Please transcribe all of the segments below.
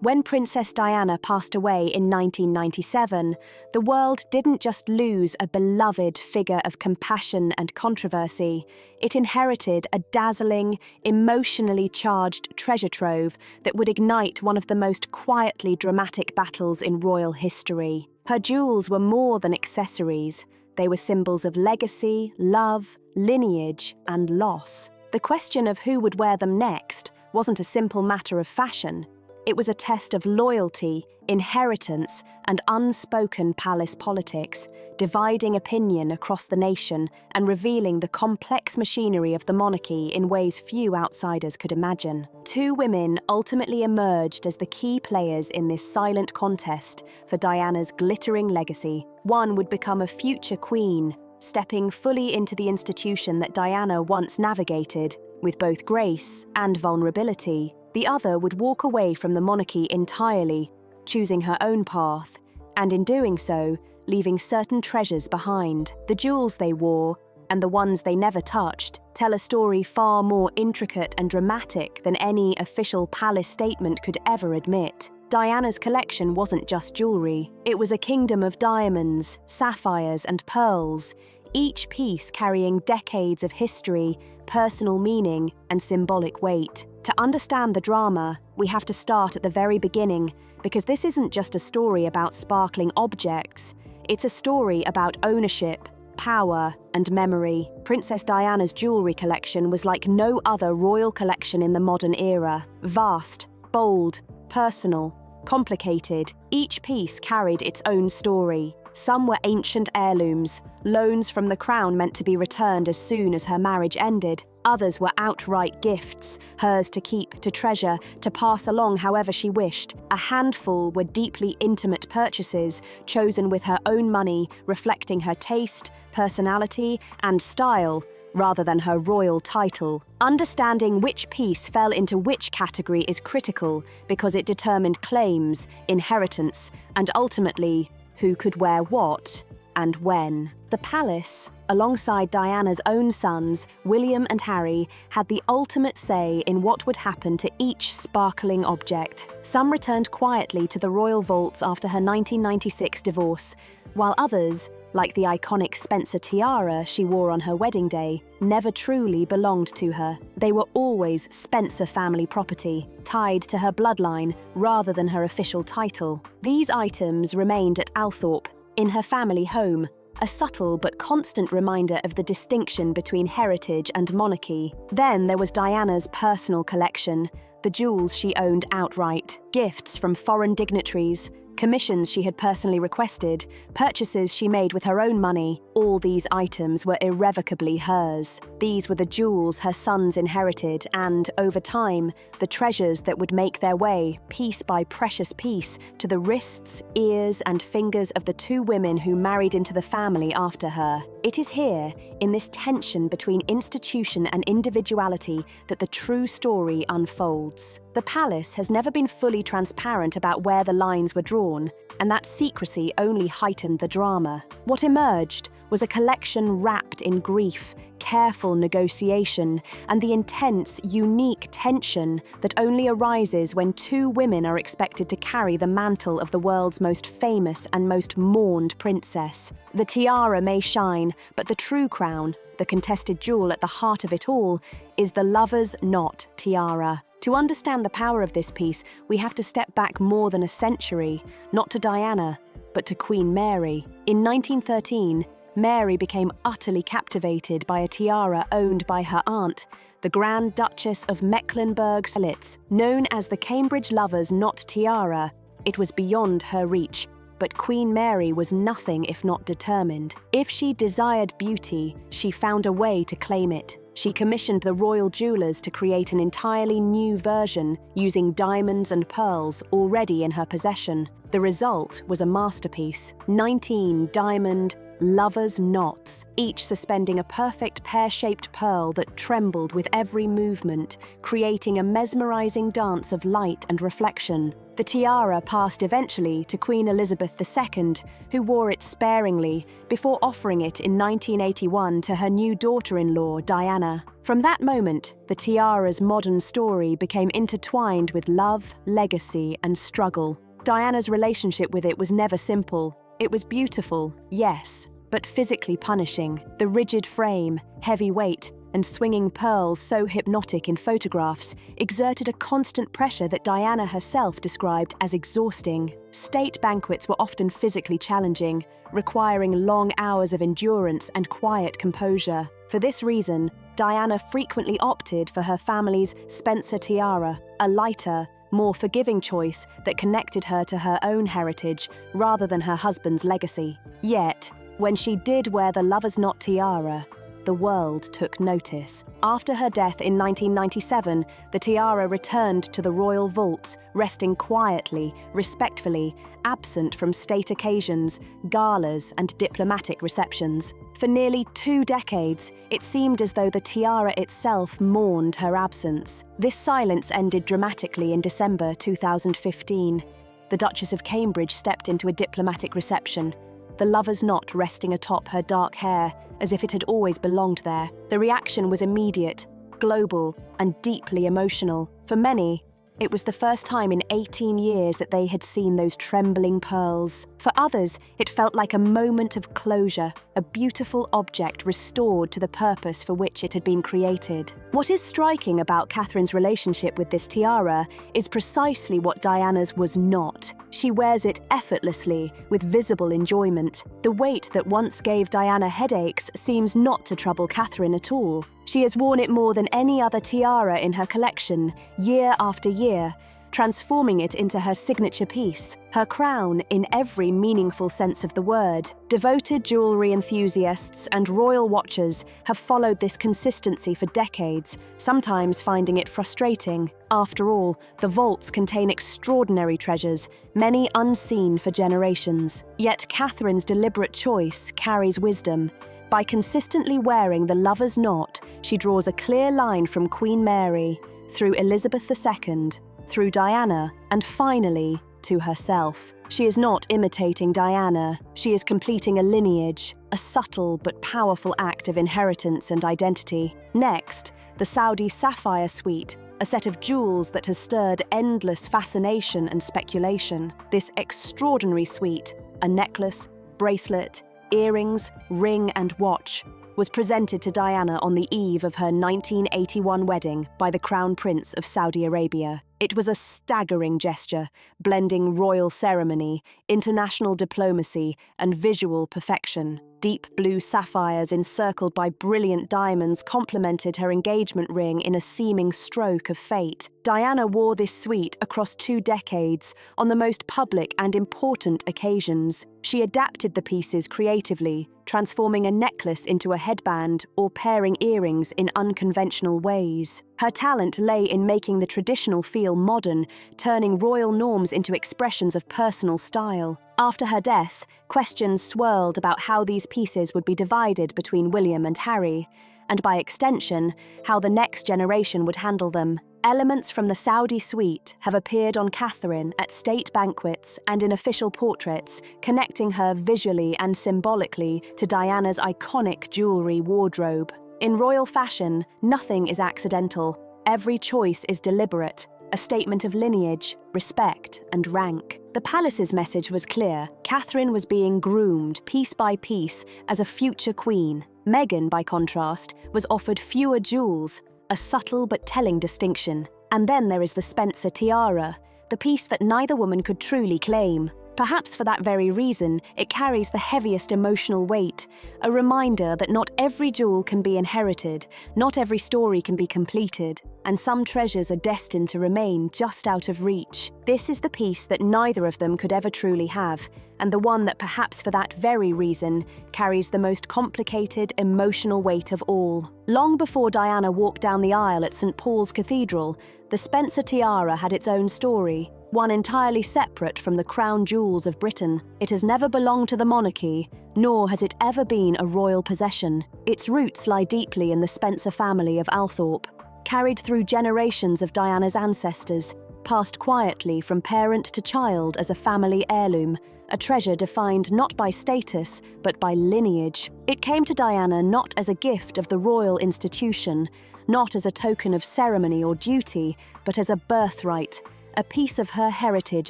When Princess Diana passed away in 1997, the world didn't just lose a beloved figure of compassion and controversy, it inherited a dazzling, emotionally charged treasure trove that would ignite one of the most quietly dramatic battles in royal history. Her jewels were more than accessories. They were symbols of legacy, love, lineage, and loss. The question of who would wear them next wasn't a simple matter of fashion. It was a test of loyalty, inheritance, and unspoken palace politics, dividing opinion across the nation and revealing the complex machinery of the monarchy in ways few outsiders could imagine. Two women ultimately emerged as the key players in this silent contest for Diana's glittering legacy. One would become a future queen, stepping fully into the institution that Diana once navigated, with both grace and vulnerability. The other would walk away from the monarchy entirely, choosing her own path, and in doing so, leaving certain treasures behind. The jewels they wore, and the ones they never touched, tell a story far more intricate and dramatic than any official palace statement could ever admit. Diana's collection wasn't just jewelry. It was a kingdom of diamonds, sapphires, and pearls, each piece carrying decades of history, personal meaning, and symbolic weight. To understand the drama, we have to start at the very beginning, because this isn't just a story about sparkling objects. It's a story about ownership, power, and memory. Princess Diana's jewelry collection was like no other royal collection in the modern era. Vast, bold, personal, complicated, each piece carried its own story. Some were ancient heirlooms, loans from the crown meant to be returned as soon as her marriage ended. Others were outright gifts, hers to keep, to treasure, to pass along however she wished. A handful were deeply intimate purchases, chosen with her own money, reflecting her taste, personality, and style, rather than her royal title. Understanding which piece fell into which category is critical because it determined claims, inheritance, and ultimately, who could wear what and when. The palace, alongside Diana's own sons, William and Harry, had the ultimate say in what would happen to each sparkling object. Some returned quietly to the royal vaults after her 1996 divorce, while others, like the iconic Spencer tiara she wore on her wedding day, never truly belonged to her. They were always Spencer family property, tied to her bloodline rather than her official title. These items remained at Althorpe, in her family home, a subtle but constant reminder of the distinction between heritage and monarchy. Then there was Diana's personal collection, the jewels she owned outright, gifts from foreign dignitaries, commissions she had personally requested, purchases she made with her own money. All these items were irrevocably hers. These were the jewels her sons inherited and, over time, the treasures that would make their way, piece by precious piece, to the wrists, ears, and fingers of the two women who married into the family after her. It is here, in this tension between institution and individuality, that the true story unfolds. The palace has never been fully transparent about where the lines were drawn, and that secrecy only heightened the drama. What emerged was a collection wrapped in grief, careful negotiation, and the intense, unique tension that only arises when two women are expected to carry the mantle of the world's most famous and most mourned princess. The tiara may shine, but the true crown, the contested jewel at the heart of it all, is the lover's knot tiara. To understand the power of this piece, we have to step back more than a century, not to Diana, but to Queen Mary. In 1913, Mary became utterly captivated by a tiara owned by her aunt, the Grand Duchess of Mecklenburg-Strelitz. Known as the Cambridge Lover's Knot tiara, it was beyond her reach, but Queen Mary was nothing if not determined. If she desired beauty, she found a way to claim it. She commissioned the royal jewelers to create an entirely new version using diamonds and pearls already in her possession. The result was a masterpiece. 19 diamond, lovers' knots, each suspending a perfect pear-shaped pearl that trembled with every movement, creating a mesmerizing dance of light and reflection. The tiara passed eventually to Queen Elizabeth II, who wore it sparingly before offering it in 1981 to her new daughter-in-law, Diana. From that moment, the tiara's modern story became intertwined with love, legacy, and struggle. Diana's relationship with it was never simple. It was beautiful, yes, but physically punishing. The rigid frame, heavy weight, and swinging pearls so hypnotic in photographs exerted a constant pressure that Diana herself described as exhausting. State banquets were often physically challenging, requiring long hours of endurance and quiet composure. For this reason, Diana frequently opted for her family's Spencer tiara, a lighter, more forgiving choice that connected her to her own heritage rather than her husband's legacy. Yet, when she did wear the lover's knot tiara, the world took notice. After her death in 1997, the tiara returned to the royal vaults, resting quietly, respectfully, absent from state occasions, galas, and diplomatic receptions. For nearly 2 decades, it seemed as though the tiara itself mourned her absence. This silence ended dramatically in December 2015. The Duchess of Cambridge stepped into a diplomatic reception, the lover's knot resting atop her dark hair, as if it had always belonged there. The reaction was immediate, global, and deeply emotional. For many, it was the first time in 18 years that they had seen those trembling pearls. For others, it felt like a moment of closure, a beautiful object restored to the purpose for which it had been created. What is striking about Catherine's relationship with this tiara is precisely what Diana's was not. She wears it effortlessly, with visible enjoyment. The weight that once gave Diana headaches seems not to trouble Catherine at all. She has worn it more than any other tiara in her collection, year after year, transforming it into her signature piece, her crown in every meaningful sense of the word. Devoted jewelry enthusiasts and royal watchers have followed this consistency for decades, sometimes finding it frustrating. After all, the vaults contain extraordinary treasures, many unseen for generations. Yet Catherine's deliberate choice carries wisdom. By consistently wearing the lover's knot, she draws a clear line from Queen Mary, through Elizabeth II, through Diana, and finally, to herself. She is not imitating Diana, she is completing a lineage, a subtle but powerful act of inheritance and identity. Next, the Saudi sapphire suite, a set of jewels that has stirred endless fascination and speculation. This extraordinary suite, a necklace, bracelet, earrings, ring, and watch, was presented to Diana on the eve of her 1981 wedding by the Crown Prince of Saudi Arabia. It was a staggering gesture, blending royal ceremony, international diplomacy, and visual perfection. Deep blue sapphires encircled by brilliant diamonds complemented her engagement ring in a seeming stroke of fate. Diana wore this suite across 2 decades, on the most public and important occasions. She adapted the pieces creatively, transforming a necklace into a headband or pairing earrings in unconventional ways. Her talent lay in making the traditional feel modern, turning royal norms into expressions of personal style. After her death, questions swirled about how these pieces would be divided between William and Harry, and by extension, how the next generation would handle them. Elements from the Saudi suite have appeared on Catherine at state banquets and in official portraits, connecting her visually and symbolically to Diana's iconic jewelry wardrobe. In royal fashion, nothing is accidental. Every choice is deliberate, a statement of lineage, respect, and rank. The palace's message was clear. Catherine was being groomed piece by piece as a future queen. Meghan, by contrast, was offered fewer jewels, a subtle but telling distinction. And then there is the Spencer tiara, the piece that neither woman could truly claim. Perhaps for that very reason, it carries the heaviest emotional weight, a reminder that not every jewel can be inherited, not every story can be completed, and some treasures are destined to remain just out of reach. This is the piece that neither of them could ever truly have, and the one that perhaps for that very reason carries the most complicated emotional weight of all. Long before Diana walked down the aisle at St. Paul's Cathedral, the Spencer tiara had its own story. one entirely separate from the crown jewels of Britain. It has never belonged to the monarchy, nor has it ever been a royal possession. Its roots lie deeply in the Spencer family of Althorp, carried through generations of Diana's ancestors, passed quietly from parent to child as a family heirloom, a treasure defined not by status, but by lineage. It came to Diana not as a gift of the royal institution, not as a token of ceremony or duty, but as a birthright, a piece of her heritage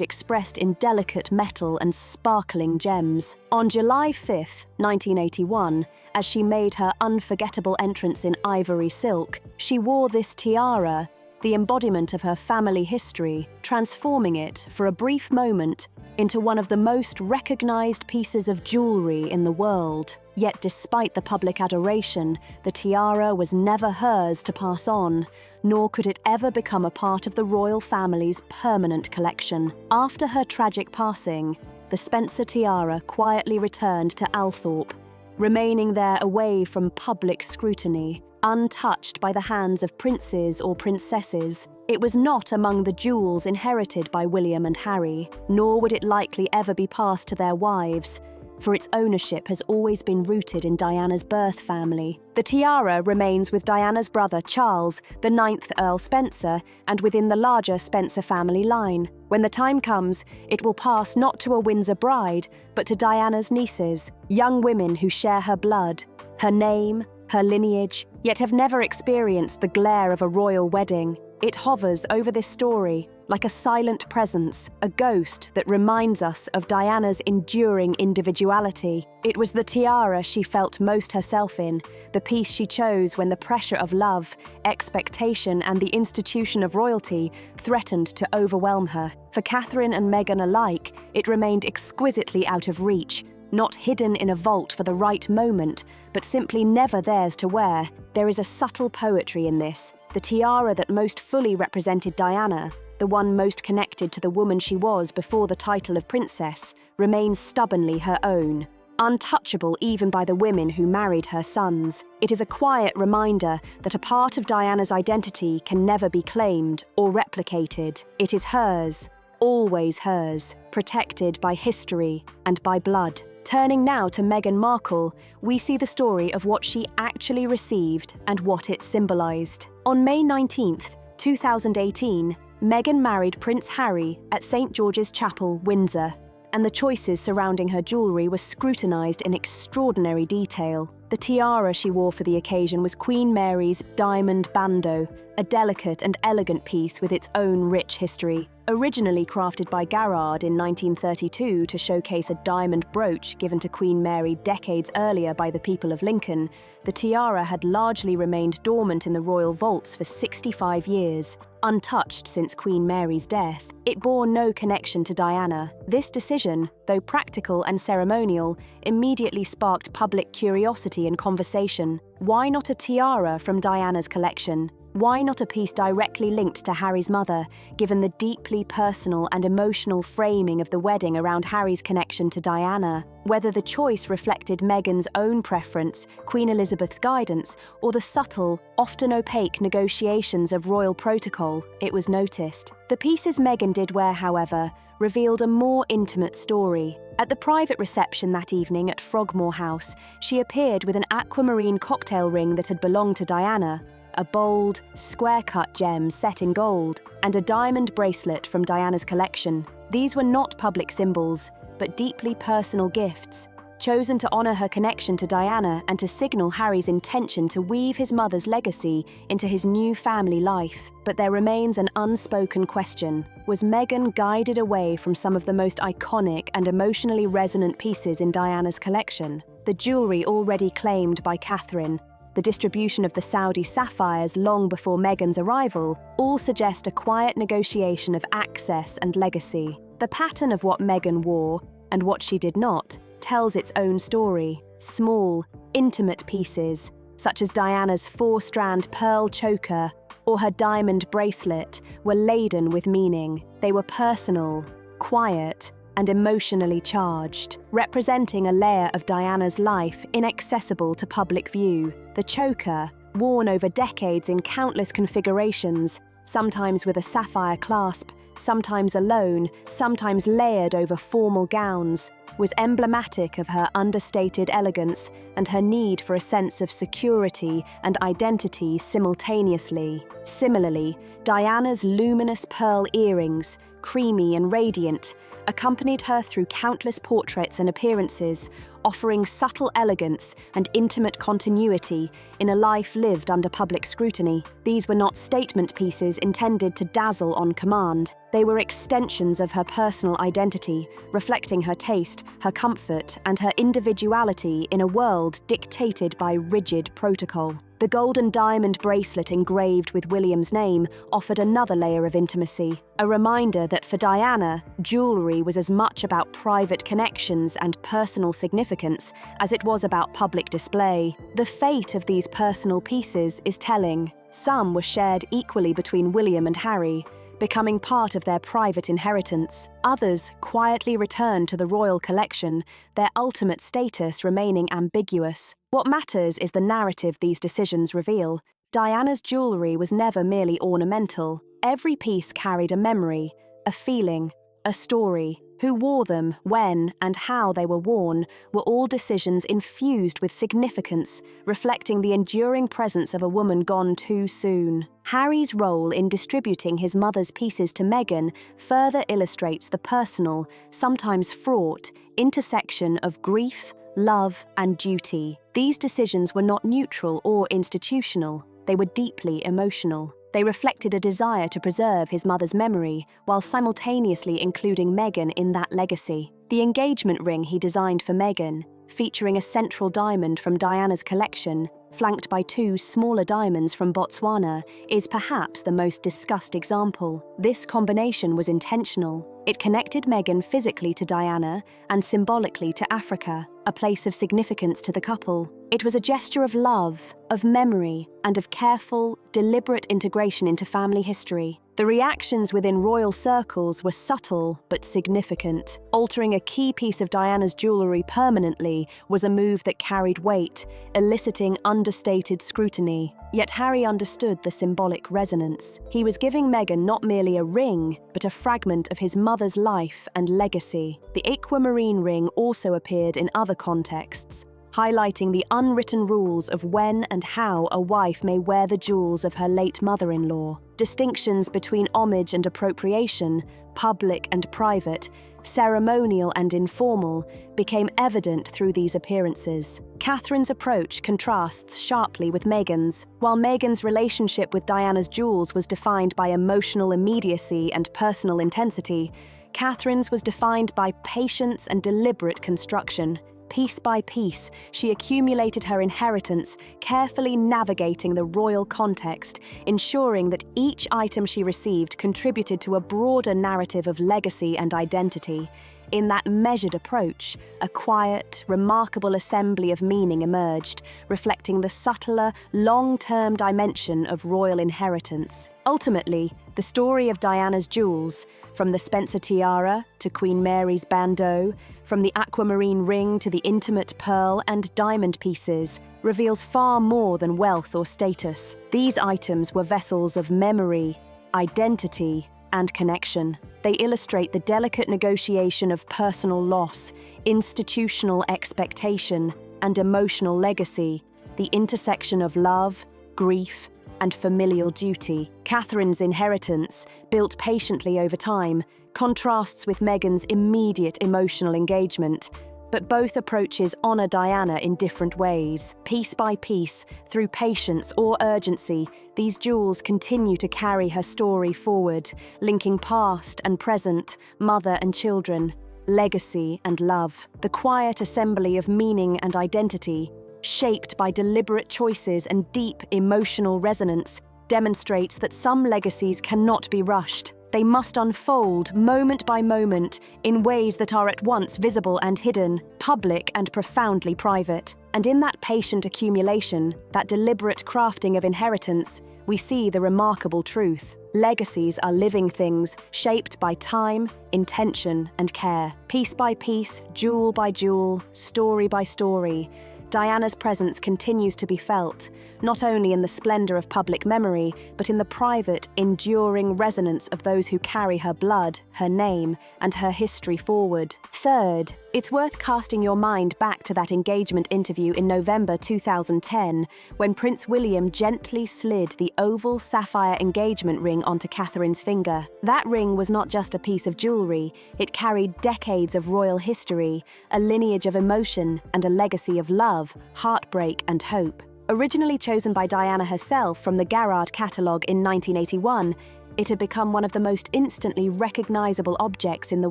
expressed in delicate metal and sparkling gems. On July 5, 1981, as she made her unforgettable entrance in ivory silk, she wore this tiara, the embodiment of her family history, transforming it, for a brief moment, into one of the most recognized pieces of jewelry in the world. Yet despite the public adoration, the tiara was never hers to pass on, nor could it ever become a part of the royal family's permanent collection. After her tragic passing, the Spencer tiara quietly returned to Althorp, remaining there away from public scrutiny, untouched by the hands of princes or princesses. It was not among the jewels inherited by William and Harry, nor would it likely ever be passed to their wives, for its ownership has always been rooted in Diana's birth family. The tiara remains with Diana's brother Charles, the 9th Earl Spencer, and within the larger Spencer family line. When the time comes, it will pass not to a Windsor bride, but to Diana's nieces, young women who share her blood, her name, her lineage, yet have never experienced the glare of a royal wedding. It hovers over this story like a silent presence, a ghost that reminds us of Diana's enduring individuality. It was the tiara she felt most herself in, the piece she chose when the pressure of love, expectation, and the institution of royalty threatened to overwhelm her. For Catherine and Meghan alike, it remained exquisitely out of reach, not hidden in a vault for the right moment, but simply never theirs to wear. There is a subtle poetry in this. The tiara that most fully represented Diana, the one most connected to the woman she was before the title of princess, remains stubbornly her own, untouchable even by the women who married her sons. It is a quiet reminder that a part of Diana's identity can never be claimed or replicated. It is hers, always hers, protected by history and by blood. Turning now to Meghan Markle, we see the story of what she actually received and what it symbolised. On May 19, 2018, Meghan married Prince Harry at St George's Chapel, Windsor, and the choices surrounding her jewellery were scrutinised in extraordinary detail. The tiara she wore for the occasion was Queen Mary's diamond bandeau, a delicate and elegant piece with its own rich history. Originally crafted by Garrard in 1932 to showcase a diamond brooch given to Queen Mary decades earlier by the people of Lincoln, the tiara had largely remained dormant in the royal vaults for 65 years. Untouched since Queen Mary's death, it bore no connection to Diana. This decision, though practical and ceremonial, immediately sparked public curiosity and conversation. Why not a tiara from Diana's collection? Why not a piece directly linked to Harry's mother, given the deeply personal and emotional framing of the wedding around Harry's connection to Diana? Whether the choice reflected Meghan's own preference, Queen Elizabeth's guidance, or the subtle, often opaque negotiations of royal protocol, it was noticed. The pieces Meghan did wear, however, revealed a more intimate story. At the private reception that evening at Frogmore House, she appeared with an aquamarine cocktail ring that had belonged to Diana, a bold, square-cut gem set in gold, and a diamond bracelet from Diana's collection. These were not public symbols, but deeply personal gifts, chosen to honour her connection to Diana and to signal Harry's intention to weave his mother's legacy into his new family life. But there remains an unspoken question. Was Meghan guided away from some of the most iconic and emotionally resonant pieces in Diana's collection? The jewellery already claimed by Catherine, the distribution of the Saudi sapphires long before Meghan's arrival, all suggest a quiet negotiation of access and legacy. The pattern of what Meghan wore, and what she did not, tells its own story. Small, intimate pieces, such as Diana's 4-strand pearl choker or her diamond bracelet, were laden with meaning. They were personal, quiet, and emotionally charged, representing a layer of Diana's life inaccessible to public view. The choker, worn over decades in countless configurations, sometimes with a sapphire clasp, sometimes alone, sometimes layered over formal gowns, was emblematic of her understated elegance and her need for a sense of security and identity simultaneously. Similarly, Diana's luminous pearl earrings, creamy and radiant, accompanied her through countless portraits and appearances, offering subtle elegance and intimate continuity in a life lived under public scrutiny. These were not statement pieces intended to dazzle on command. They were extensions of her personal identity, reflecting her taste, her comfort, and her individuality in a world dictated by rigid protocol. The gold and diamond bracelet engraved with William's name offered another layer of intimacy, a reminder that for Diana, jewelry was as much about private connections and personal significance as it was about public display. The fate of these personal pieces is telling. Some were shared equally between William and Harry, becoming part of their private inheritance. Others quietly returned to the royal collection, their ultimate status remaining ambiguous. What matters is the narrative these decisions reveal. Diana's jewelry was never merely ornamental. Every piece carried a memory, a feeling, a story. Who wore them, when, and how they were worn were all decisions infused with significance, reflecting the enduring presence of a woman gone too soon. Harry's role in distributing his mother's pieces to Meghan further illustrates the personal, sometimes fraught, intersection of grief, love, and duty. These decisions were not neutral or institutional. They were deeply emotional. They reflected a desire to preserve his mother's memory while simultaneously including Meghan in that legacy. The engagement ring he designed for Meghan, featuring a central diamond from Diana's collection, flanked by two smaller diamonds from Botswana, is perhaps the most discussed example. This combination was intentional. It connected Meghan physically to Diana and symbolically to Africa, a place of significance to the couple. It was a gesture of love, of memory, and of careful, deliberate integration into family history. The reactions within royal circles were subtle but significant. Altering a key piece of Diana's jewelry permanently was a move that carried weight, eliciting understated scrutiny. Yet Harry understood the symbolic resonance. He was giving Meghan not merely a ring, but a fragment of his mother's life and legacy. The aquamarine ring also appeared in other contexts, highlighting the unwritten rules of when and how a wife may wear the jewels of her late mother-in-law. Distinctions between homage and appropriation, public and private, ceremonial and informal, became evident through these appearances. Catherine's approach contrasts sharply with Meghan's. While Meghan's relationship with Diana's jewels was defined by emotional immediacy and personal intensity, Catherine's was defined by patience and deliberate construction. Piece by piece, she accumulated her inheritance, carefully navigating the royal context, ensuring that each item she received contributed to a broader narrative of legacy and identity. In that measured approach, a quiet, remarkable assembly of meaning emerged, reflecting the subtler, long-term dimension of royal inheritance. Ultimately, the story of Diana's jewels, from the Spencer tiara to Queen Mary's bandeau, from the aquamarine ring to the intimate pearl and diamond pieces, reveals far more than wealth or status. These items were vessels of memory, identity, and connection. They illustrate the delicate negotiation of personal loss, institutional expectation, and emotional legacy, the intersection of love, grief, and familial duty. Catherine's inheritance, built patiently over time, contrasts with Meghan's immediate emotional engagement, but both approaches honor Diana in different ways. Piece by piece, through patience or urgency, these jewels continue to carry her story forward, linking past and present, mother and children, legacy and love. The quiet assembly of meaning and identity, shaped by deliberate choices and deep emotional resonance, demonstrates that some legacies cannot be rushed. They must unfold moment by moment in ways that are at once visible and hidden, public and profoundly private. And in that patient accumulation, that deliberate crafting of inheritance, we see the remarkable truth. Legacies are living things shaped by time, intention, and care. Piece by piece, jewel by jewel, story by story, Diana's presence continues to be felt, not only in the splendor of public memory, but in the private, enduring resonance of those who carry her blood, her name, and her history forward. Third, it's worth casting your mind back to that engagement interview in November 2010, when Prince William gently slid the oval sapphire engagement ring onto Catherine's finger. That ring was not just a piece of jewelry, it carried decades of royal history, a lineage of emotion, and a legacy of love, heartbreak, and hope. Originally chosen by Diana herself from the Garrard catalogue in 1981, it had become one of the most instantly recognizable objects in the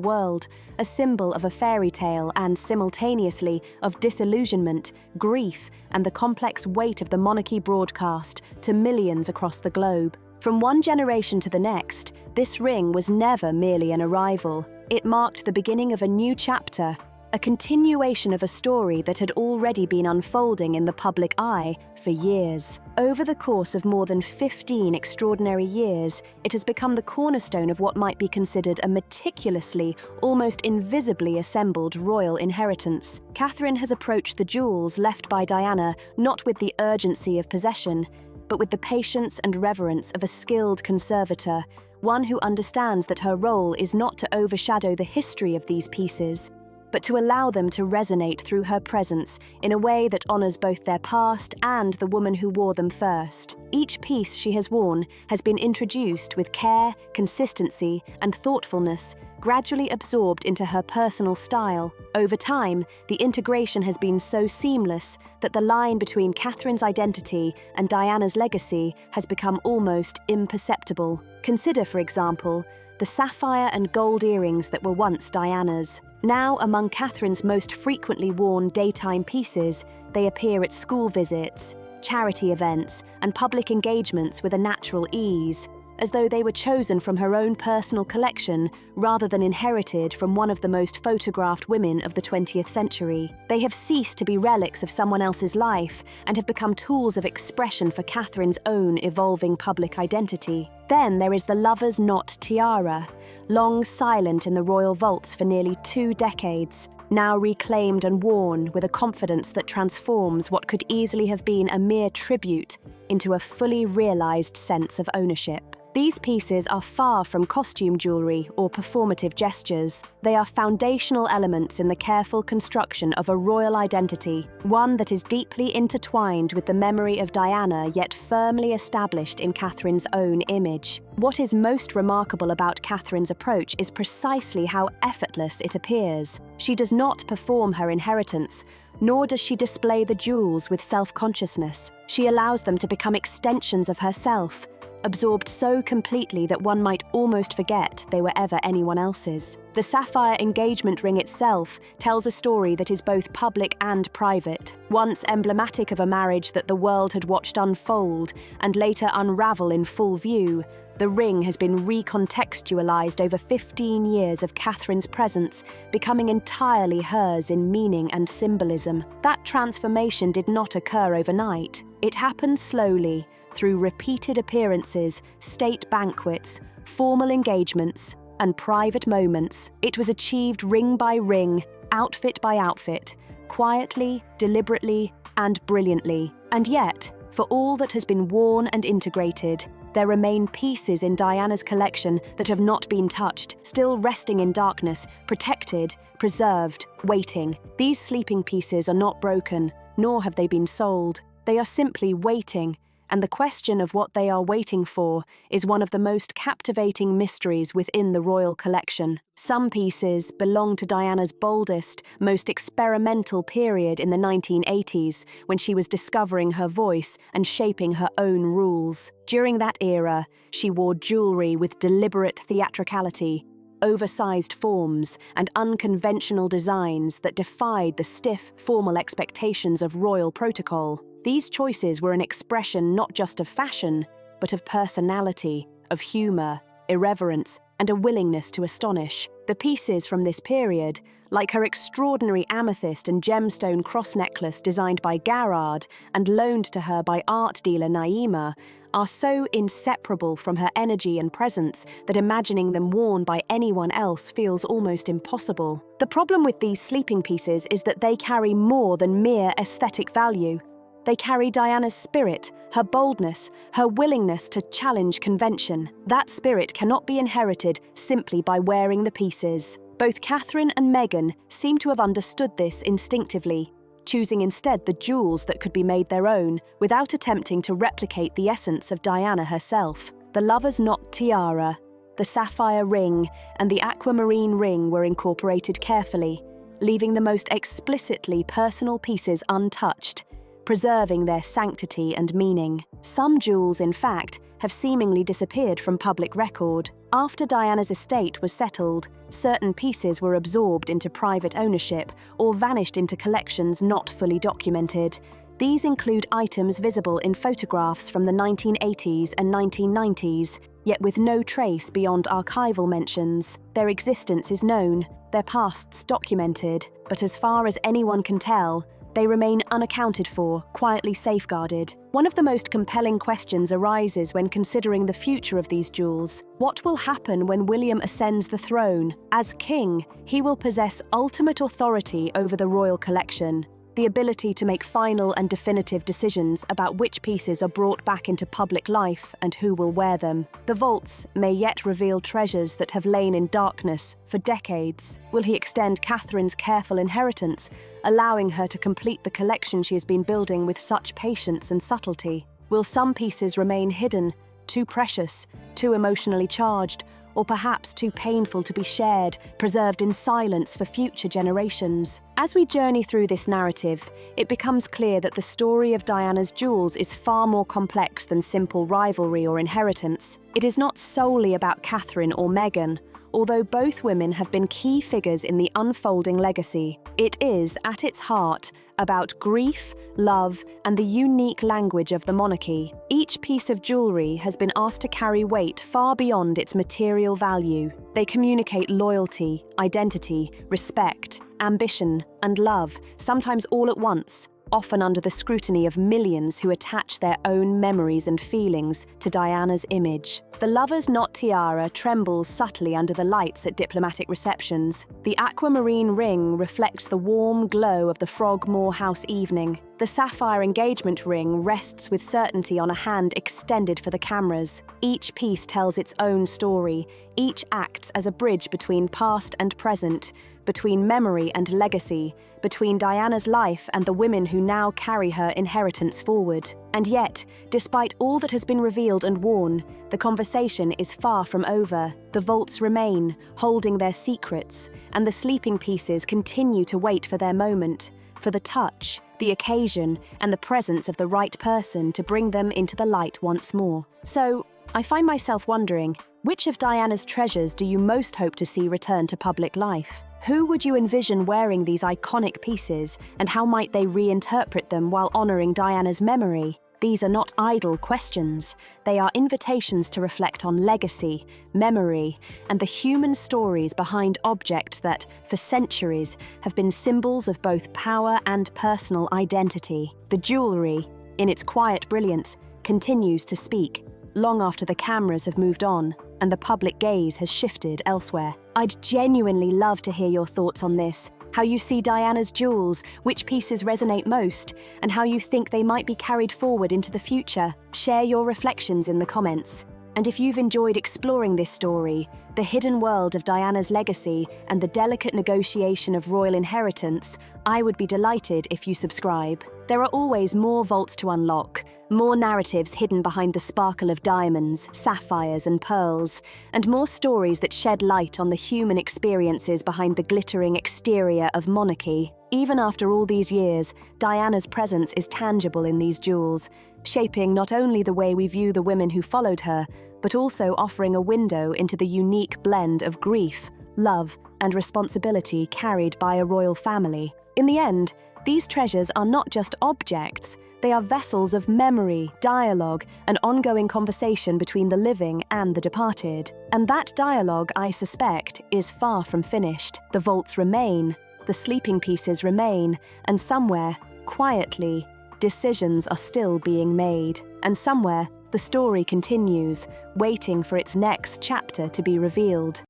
world, a symbol of a fairy tale and, simultaneously, of disillusionment, grief, and the complex weight of the monarchy broadcast to millions across the globe. From one generation to the next, this ring was never merely an arrival. It marked the beginning of a new chapter, a continuation of a story that had already been unfolding in the public eye for years. Over the course of more than 15 extraordinary years, it has become the cornerstone of what might be considered a meticulously, almost invisibly assembled royal inheritance. Catherine has approached the jewels left by Diana not with the urgency of possession, but with the patience and reverence of a skilled conservator, one who understands that her role is not to overshadow the history of these pieces, but to allow them to resonate through her presence in a way that honors both their past and the woman who wore them first. Each piece she has worn has been introduced with care, consistency, and thoughtfulness, gradually absorbed into her personal style. Over time, the integration has been so seamless that the line between Catherine's identity and Diana's legacy has become almost imperceptible. Consider, for example, the sapphire and gold earrings that were once Diana's. Now, among Catherine's most frequently worn daytime pieces, they appear at school visits, charity events, and public engagements with a natural ease, as though they were chosen from her own personal collection rather than inherited from one of the most photographed women of the 20th century. They have ceased to be relics of someone else's life and have become tools of expression for Catherine's own evolving public identity. Then there is the lover's knot tiara, long silent in the royal vaults for nearly 2 decades, now reclaimed and worn with a confidence that transforms what could easily have been a mere tribute into a fully realized sense of ownership. These pieces are far from costume jewelry or performative gestures. They are foundational elements in the careful construction of a royal identity, one that is deeply intertwined with the memory of Diana yet firmly established in Catherine's own image. What is most remarkable about Catherine's approach is precisely how effortless it appears. She does not perform her inheritance, nor does she display the jewels with self-consciousness. She allows them to become extensions of herself, absorbed so completely that one might almost forget they were ever anyone else's. The sapphire engagement ring itself tells a story that is both public and private. Once emblematic of a marriage that the world had watched unfold and later unravel in full view, the ring has been recontextualized over 15 years of Catherine's presence, becoming entirely hers in meaning and symbolism. That transformation did not occur overnight. It happened slowly, through repeated appearances, state banquets, formal engagements, and private moments. It was achieved ring by ring, outfit by outfit, quietly, deliberately, and brilliantly. And yet, for all that has been worn and integrated, there remain pieces in Diana's collection that have not been touched, still resting in darkness, protected, preserved, waiting. These sleeping pieces are not broken, nor have they been sold. They are simply waiting, and the question of what they are waiting for is one of the most captivating mysteries within the royal collection. Some pieces belong to Diana's boldest, most experimental period in the 1980s, when she was discovering her voice and shaping her own rules. During that era, she wore jewelry with deliberate theatricality, oversized forms, and unconventional designs that defied the stiff, formal expectations of royal protocol. These choices were an expression not just of fashion, but of personality, of humor, irreverence, and a willingness to astonish. The pieces from this period, like her extraordinary amethyst and gemstone cross necklace designed by Garrard and loaned to her by art dealer Naima, are so inseparable from her energy and presence that imagining them worn by anyone else feels almost impossible. The problem with these sleeping pieces is that they carry more than mere aesthetic value. They carry Diana's spirit, her boldness, her willingness to challenge convention. That spirit cannot be inherited simply by wearing the pieces. Both Catherine and Meghan seem to have understood this instinctively, choosing instead the jewels that could be made their own without attempting to replicate the essence of Diana herself. The lover's knot tiara, the sapphire ring, and the aquamarine ring were incorporated carefully, leaving the most explicitly personal pieces untouched, preserving their sanctity and meaning. Some jewels, in fact, have seemingly disappeared from public record. After Diana's estate was settled, certain pieces were absorbed into private ownership or vanished into collections not fully documented. These include items visible in photographs from the 1980s and 1990s, yet with no trace beyond archival mentions. Their existence is known, their pasts documented, but as far as anyone can tell, they remain unaccounted for, quietly safeguarded. One of the most compelling questions arises when considering the future of these jewels. What will happen when William ascends the throne? As king, he will possess ultimate authority over the royal collection, the ability to make final and definitive decisions about which pieces are brought back into public life and who will wear them. The vaults may yet reveal treasures that have lain in darkness for decades. Will he extend Catherine's careful inheritance, allowing her to complete the collection she has been building with such patience and subtlety? Will some pieces remain hidden, too precious, too emotionally charged, or perhaps too painful to be shared, preserved in silence for future generations? As we journey through this narrative, it becomes clear that the story of Diana's jewels is far more complex than simple rivalry or inheritance. It is not solely about Catherine or Meghan, although both women have been key figures in the unfolding legacy. It is, at its heart, about grief, love, and the unique language of the monarchy. Each piece of jewelry has been asked to carry weight far beyond its material value. They communicate loyalty, identity, respect, ambition, and love, sometimes all at once, often under the scrutiny of millions who attach their own memories and feelings to Diana's image. The lover's knot tiara trembles subtly under the lights at diplomatic receptions. The aquamarine ring reflects the warm glow of the Frogmore House evening. The sapphire engagement ring rests with certainty on a hand extended for the cameras. Each piece tells its own story. Each acts as a bridge between past and present, between memory and legacy, between Diana's life and the women who now carry her inheritance forward. And yet, despite all that has been revealed and worn, the conversation is far from over. The vaults remain, holding their secrets, and the sleeping pieces continue to wait for their moment, for the touch, the occasion, and the presence of the right person to bring them into the light once more. So, I find myself wondering, which of Diana's treasures do you most hope to see return to public life? Who would you envision wearing these iconic pieces, and how might they reinterpret them while honoring Diana's memory? These are not idle questions. They are invitations to reflect on legacy, memory, and the human stories behind objects that, for centuries, have been symbols of both power and personal identity. The jewelry, in its quiet brilliance, continues to speak, long after the cameras have moved on and the public gaze has shifted elsewhere. I'd genuinely love to hear your thoughts on this, how you see Diana's jewels, which pieces resonate most, and how you think they might be carried forward into the future. Share your reflections in the comments. And if you've enjoyed exploring this story, the hidden world of Diana's legacy, and the delicate negotiation of royal inheritance, I would be delighted if you subscribe. There are always more vaults to unlock, more narratives hidden behind the sparkle of diamonds, sapphires, and pearls, and more stories that shed light on the human experiences behind the glittering exterior of monarchy. Even after all these years, Diana's presence is tangible in these jewels, shaping not only the way we view the women who followed her, but also offering a window into the unique blend of grief, love, and responsibility carried by a royal family. In the end, These treasures are not just objects, they are vessels of memory, dialogue, and ongoing conversation between the living and the departed. And that dialogue, I suspect, is far from finished. The vaults remain, the sleeping pieces remain, and somewhere, quietly, decisions are still being made. And somewhere, the story continues, waiting for its next chapter to be revealed.